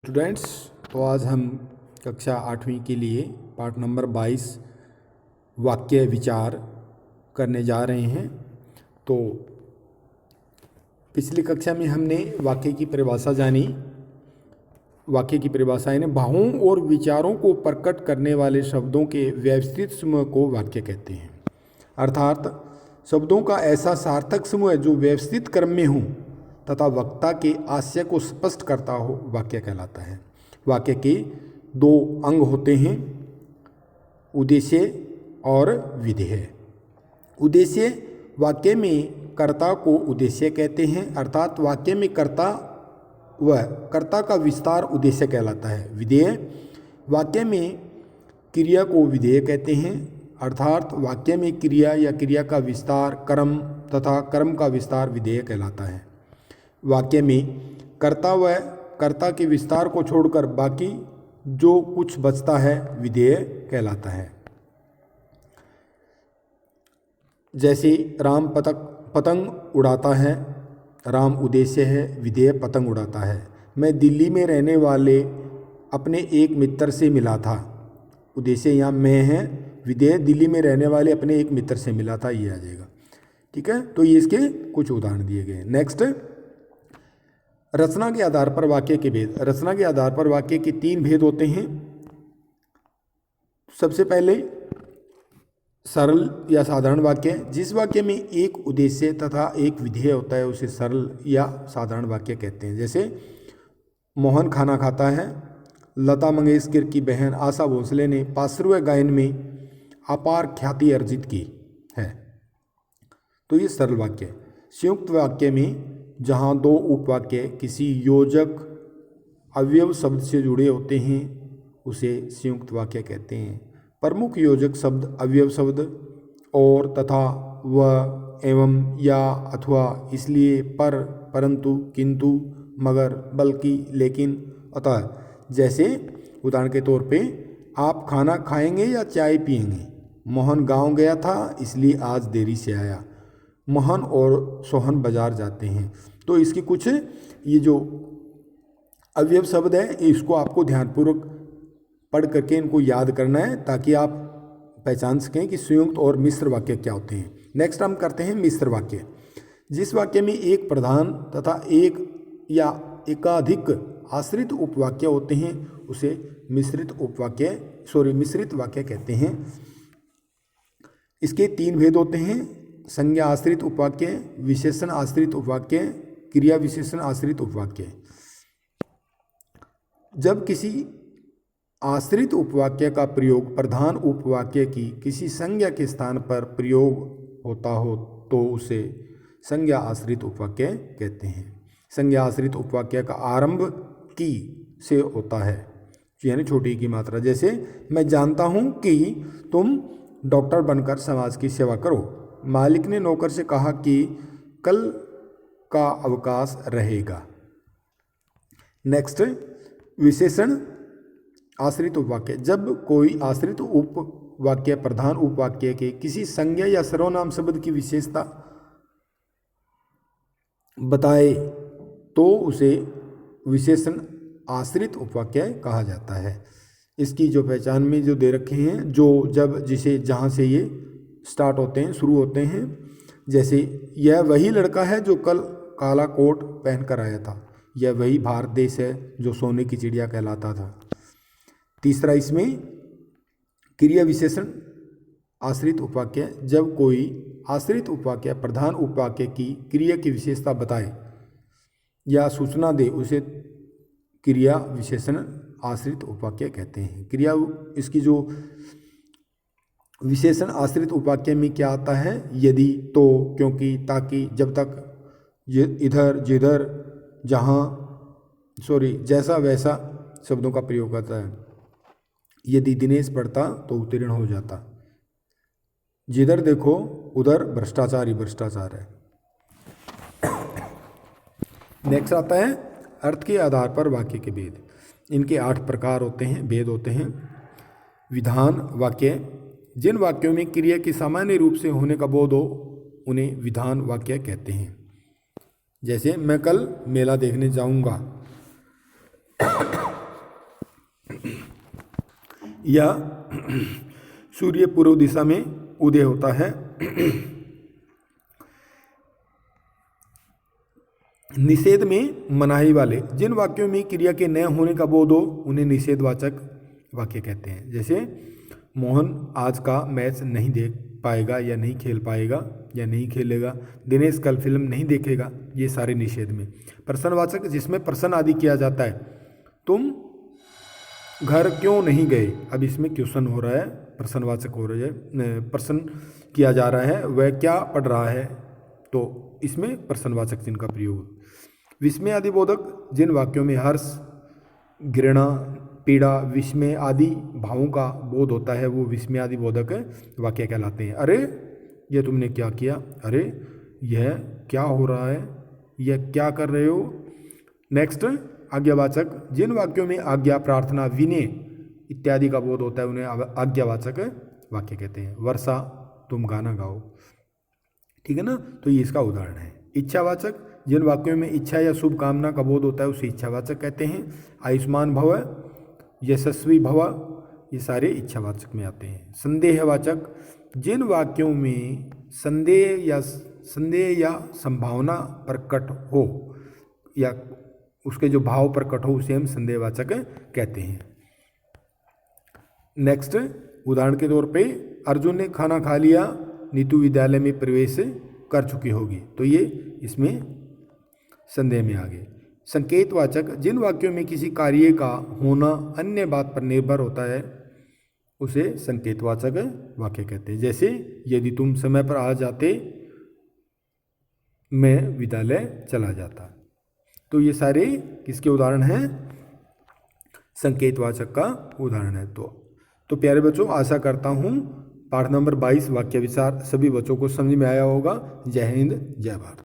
Students, तो आज हम कक्षा 8वीं के लिए पार्ट नंबर 22 वाक्य विचार करने जा रहे हैं। तो पिछली कक्षा में हमने वाक्य की परिभाषा जानी। वाक्य की परिभाषा यानी भावों और विचारों को प्रकट करने वाले शब्दों के व्यवस्थित समूह को वाक्य कहते हैं। अर्थात शब्दों का ऐसा सार्थक समूह जो व्यवस्थित क्रम में हो तथा वक्ता के आशय को स्पष्ट करता हो, वाक्य कहलाता है। वाक्य के दो अंग होते हैं, उद्देश्य और विधेय। उद्देश्य वाक्य में कर्ता को उद्देश्य कहते हैं, अर्थात वाक्य में कर्ता व कर्ता का विस्तार उद्देश्य कहलाता है। विधेय वाक्य में क्रिया को विधेय कहते हैं, अर्थात वाक्य में क्रिया या क्रिया का विस्तार कर्म तथा कर्म का विस्तार विधेय कहलाता है। वाक्य में कर्ता व कर्ता के विस्तार को छोड़कर बाकी जो कुछ बचता है विधेय कहलाता है। जैसे राम पतंग उड़ाता है, राम उद्देश्य है, विधेय पतंग उड़ाता है। मैं दिल्ली में रहने वाले अपने एक मित्र से मिला था, उद्देश्य यहाँ मैं है, विधेय दिल्ली में रहने वाले अपने एक मित्र से मिला था, ये आ जाएगा। ठीक है, तो ये इसके कुछ उदाहरण दिए गए। नेक्स्ट, रचना के आधार पर वाक्य के भेद। रचना के आधार पर वाक्य के 3 भेद होते हैं। सबसे पहले सरल या साधारण वाक्य। जिस वाक्य में एक उद्देश्य तथा एक विधेय होता है उसे सरल या साधारण वाक्य कहते हैं। जैसे मोहन खाना खाता है, लता मंगेशकर की बहन आशा भोसले ने पार्श्व गायन में अपार ख्याति अर्जित की है, तो ये सरल वाक्य। संयुक्त वाक्य में जहाँ 2 उपवाक्य किसी योजक अवयव शब्द से जुड़े होते हैं उसे संयुक्त वाक्य कहते हैं। प्रमुख योजक शब्द, अवयव शब्द और तथा, व, एवं, या, अथवा, इसलिए, पर, परंतु, किंतु, मगर, बल्कि, लेकिन, अतः। जैसे उदाहरण के तौर पे आप खाना खाएंगे या चाय पिएंगे। मोहन गांव गया था इसलिए आज देरी से आया। मोहन और सोहन बाजार जाते हैं। तो इसकी कुछ ये जो अवयव शब्द है इसको आपको ध्यानपूर्वक पढ़ करके इनको याद करना है ताकि आप पहचान सकें कि संयुक्त और मिश्र वाक्य क्या होते हैं। नेक्स्ट हम करते हैं मिश्र वाक्य। जिस वाक्य में एक प्रधान तथा एक या एकाधिक आश्रित उपवाक्य होते हैं उसे मिश्रित वाक्य कहते हैं। इसके 3 भेद होते हैं, संज्ञा आश्रित उपवाक्य, विशेषण आश्रित उपवाक्य, क्रिया विशेषण आश्रित उपवाक्य। जब किसी आश्रित उपवाक्य का प्रयोग प्रधान उपवाक्य की किसी संज्ञा के स्थान पर प्रयोग होता हो तो उसे संज्ञा आश्रित उपवाक्य कहते हैं। संज्ञा आश्रित उपवाक्य का आरंभ की से होता है, यानी छोटी की मात्रा। जैसे मैं जानता हूँ कि तुम डॉक्टर बनकर समाज की सेवा करो। मालिक ने नौकर से कहा कि कल का अवकाश रहेगा। नेक्स्ट, विशेषण आश्रित उपवाक्य। जब कोई आश्रित उपवाक्य प्रधान उपवाक्य के किसी संज्ञा या सर्वनाम शब्द की विशेषता बताए तो उसे विशेषण आश्रित उपवाक्य कहा जाता है। इसकी जो पहचान में जो दे रखे हैं, जहाँ से ये स्टार्ट होते हैं, शुरू होते हैं। जैसे यह वही लड़का है जो कल काला कोट पहनकर आया था। यह वही भारत देश है जो सोने की चिड़िया कहलाता था। तीसरा, इसमें क्रिया विशेषण आश्रित उपवाक्य। जब कोई आश्रित उपवाक्य प्रधान उपवाक्य की क्रिया की विशेषता बताए या सूचना दे उसे क्रिया विशेषण आश्रित उपवाक्य कहते हैं। क्रिया इसकी जो विशेषण आश्रित उपवाक्य में क्या आता है, यदि, तो, क्योंकि, ताकि, जब तक, इधर, जिधर, जैसा वैसा शब्दों का प्रयोग करता है। यदि दिनेश पढ़ता तो उत्तीर्ण हो जाता। जिधर देखो उधर भ्रष्टाचार ही भ्रष्टाचार है। नेक्स्ट आता है अर्थ के आधार पर वाक्य के भेद। इनके 8 प्रकार होते हैं, भेद होते हैं। विधान वाक्य। जिन वाक्यों में क्रिया के सामान्य रूप से होने का बोध हो उन्हें विधान वाक्य कहते हैं। जैसे मैं कल मेला देखने जाऊंगा। या सूर्य पूर्व दिशा में उदय होता है। निषेध में मनाही वाले, जिन वाक्यों में क्रिया के न होने का बोध हो उन्हें निषेधवाचक वाक्य कहते हैं। जैसे मोहन आज का मैच नहीं देख पाएगा या नहीं खेल पाएगा या नहीं खेलेगा, दिनेश कल फिल्म नहीं देखेगा, ये सारे निषेध में। प्रश्नवाचक जिसमें प्रश्न आदि किया जाता है, तुम घर क्यों नहीं गए, अब इसमें क्वेश्चन हो रहा है, प्रश्नवाचक हो रहा है, प्रश्न किया जा रहा है, वह क्या पढ़ रहा है, तो इसमें प्रश्नवाचक चिन्ह का प्रयोग। विस्मय आदि बोधक, जिन वाक्यों में हर्ष, घृणा, पीड़ा, विस्मय आदि भावों का बोध होता है वो विस्मय आदि बोधक वाक्य कहलाते हैं। अरे यह तुमने क्या किया, अरे यह क्या हो रहा है, यह क्या कर रहे हो। नेक्स्ट आज्ञावाचक, जिन वाक्यों में आज्ञा, प्रार्थना, विनय इत्यादि का बोध होता है उन्हें आज्ञावाचक वाक्य कहते हैं। वर्षा तुम गाना गाओ, ठीक है ना, तो ये इसका उदाहरण है। इच्छावाचक, जिन वाक्यों में इच्छा या शुभ कामना का बोध होता है उसे इच्छावाचक कहते हैं। आयुष्मान भव, यशस्वी भव, ये सारे इच्छावाचक में आते हैं। संदेहवाचक, जिन वाक्यों में संदेह या संभावना प्रकट हो या उसके जो भाव प्रकट हो उसे हम संदेहवाचक कहते हैं। नेक्स्ट उदाहरण के तौर पे, अर्जुन ने खाना खा लिया, नीतू विद्यालय में प्रवेश कर चुकी होगी, तो ये इसमें संदेह में आ गए। संकेतवाचक, जिन वाक्यों में किसी कार्य का होना अन्य बात पर निर्भर होता है उसे संकेतवाचक वाक्य कहते हैं। जैसे यदि तुम समय पर आ जाते मैं विद्यालय चला जाता, तो ये सारे किसके उदाहरण हैं, संकेतवाचक का उदाहरण है। तो प्यारे बच्चों, आशा करता हूँ पाठ नंबर 22 वाक्य विचार सभी बच्चों को समझ में आया होगा। जय हिंद, जय भारत।